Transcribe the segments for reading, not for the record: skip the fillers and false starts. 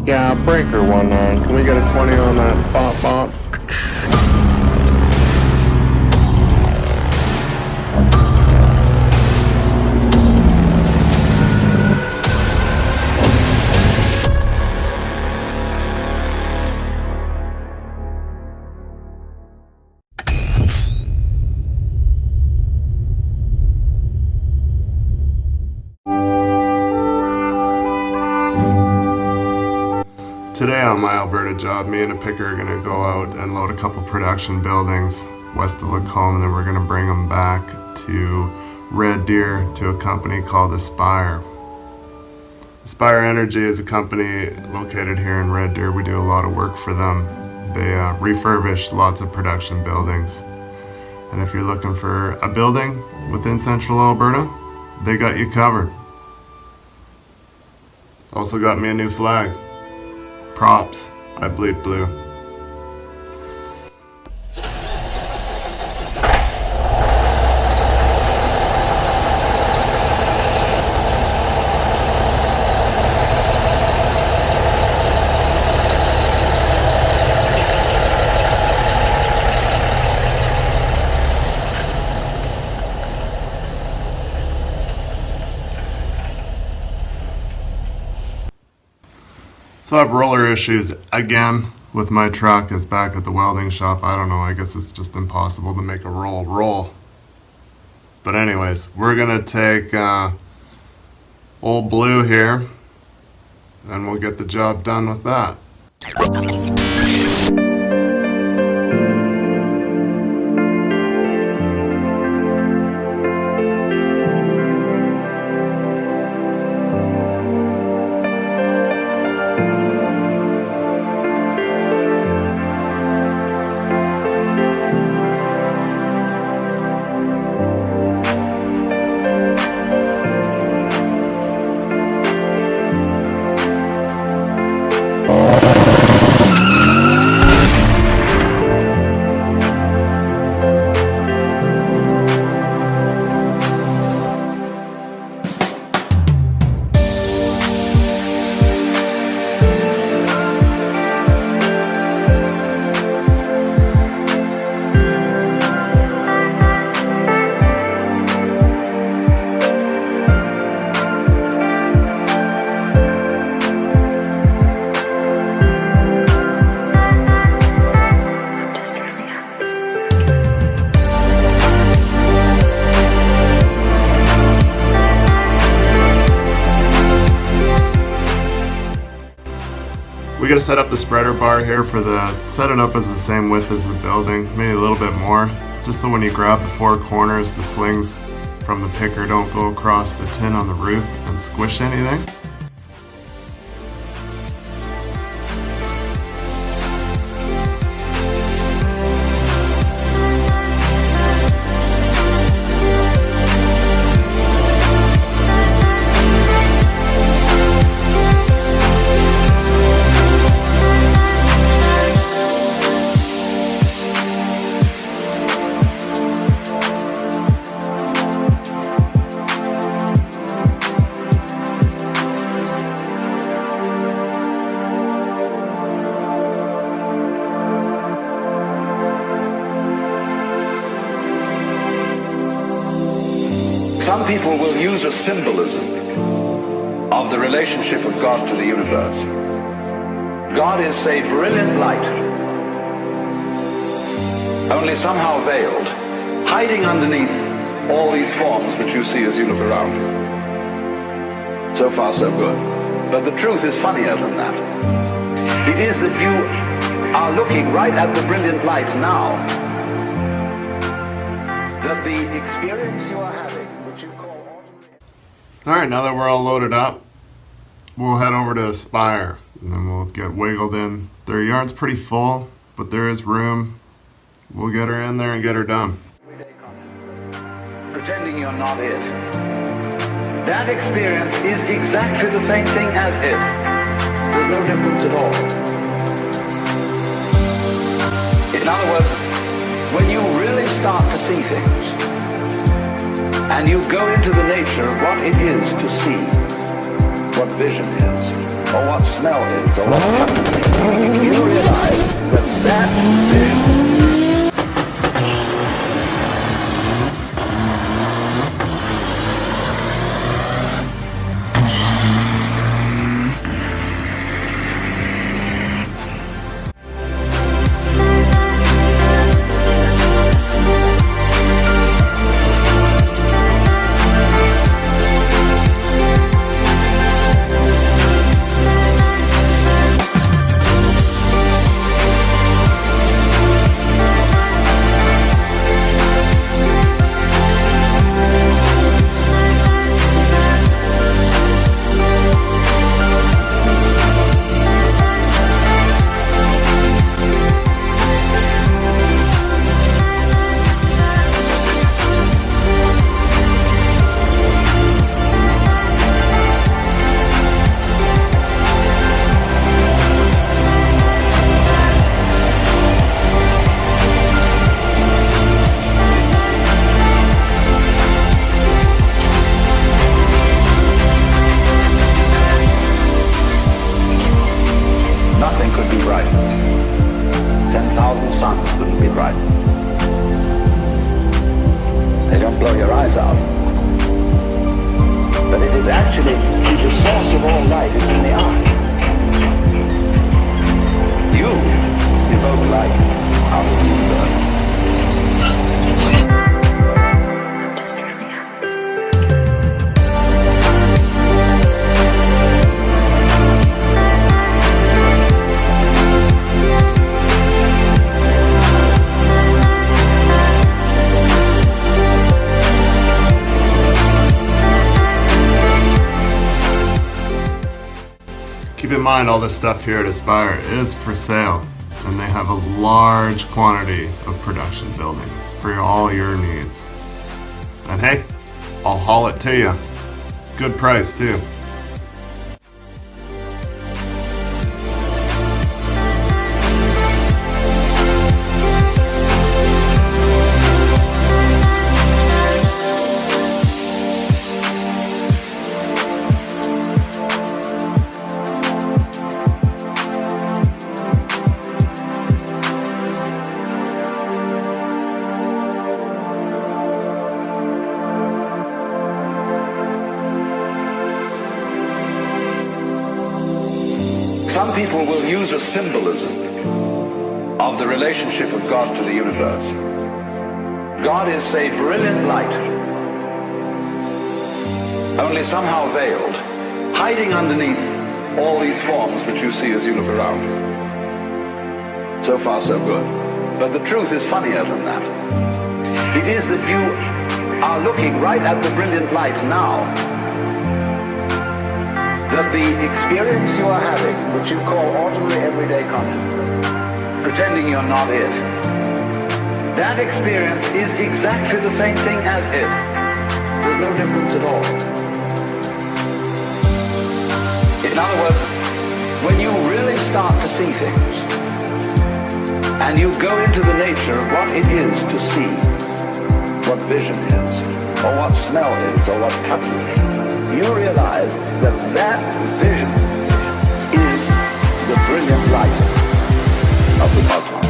Yeah, breaker 19. Can we get a 20 on that spot bump? Today on my Alberta job, me and a picker are going to go out and load a couple production buildings west of Lacombe, and then we're going to bring them back to Red Deer to a company called Aspire. Aspire Energy is a company located here in Red Deer. We do a lot of work for them. They refurbish lots of production buildings. And if you're looking for a building within central Alberta, they got you covered. Also got me a new flag. Props, I bleed blue. So I have roller issues again with my truck. It's back at the welding shop. I don't know, I guess it's just impossible to make a roll. But anyways, we're gonna take old blue here and we'll get the job done with that. We gotta set up the spreader bar here set it up as the same width as the building, maybe a little bit more, just so when you grab the four corners, the slings from the picker don't go across the tin on the roof and squish anything. Some people will use a symbolism of the relationship of God to the universe. God is a brilliant light, only somehow veiled, hiding underneath all these forms that you see as you look around. So far, so good. But the truth is funnier than that. It is that you are looking right at the brilliant light now, that the experience you are having, which you call ordinary... Alright, now that we're all loaded up, we'll head over to Aspire, and then we'll get wiggled in. Their yard's pretty full, but there is room. We'll get her in there and get her done. Everyday consciousness, pretending you're not it. That experience is exactly the same thing as it. There's no difference at all. In other words, when you really start to see things, and you go into the nature of what it is to see, what vision is, or what smell is, or what touch is, you realize that that vision Keep in mind, all this stuff here at Aspire is for sale, and they have a large quantity of production buildings for all your needs. And hey, I'll haul it to you. Good price too. Some people will use a symbolism of the relationship of God to the universe. God is, say, brilliant light, only somehow veiled, hiding underneath all these forms that you see as you look around. So far, so good. But the truth is funnier than that. It is that you are looking right at the brilliant light now, that the experience you are having, which you call ordinary everyday consciousness, pretending you're not it, that experience is exactly the same thing as it. There's no difference at all. In other words, when you really start to see things, and you go into the nature of what it is to see, what vision is, or what smell is, or what touch is, you realize that that vision is the brilliant light of the cosmos.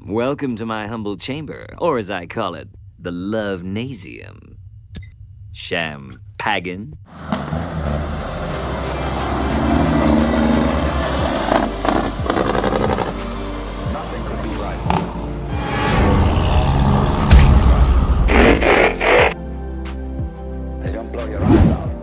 Welcome to my humble chamber, or as I call it, the Love-nasium. Sham Pagan. They don't blow your eyes out.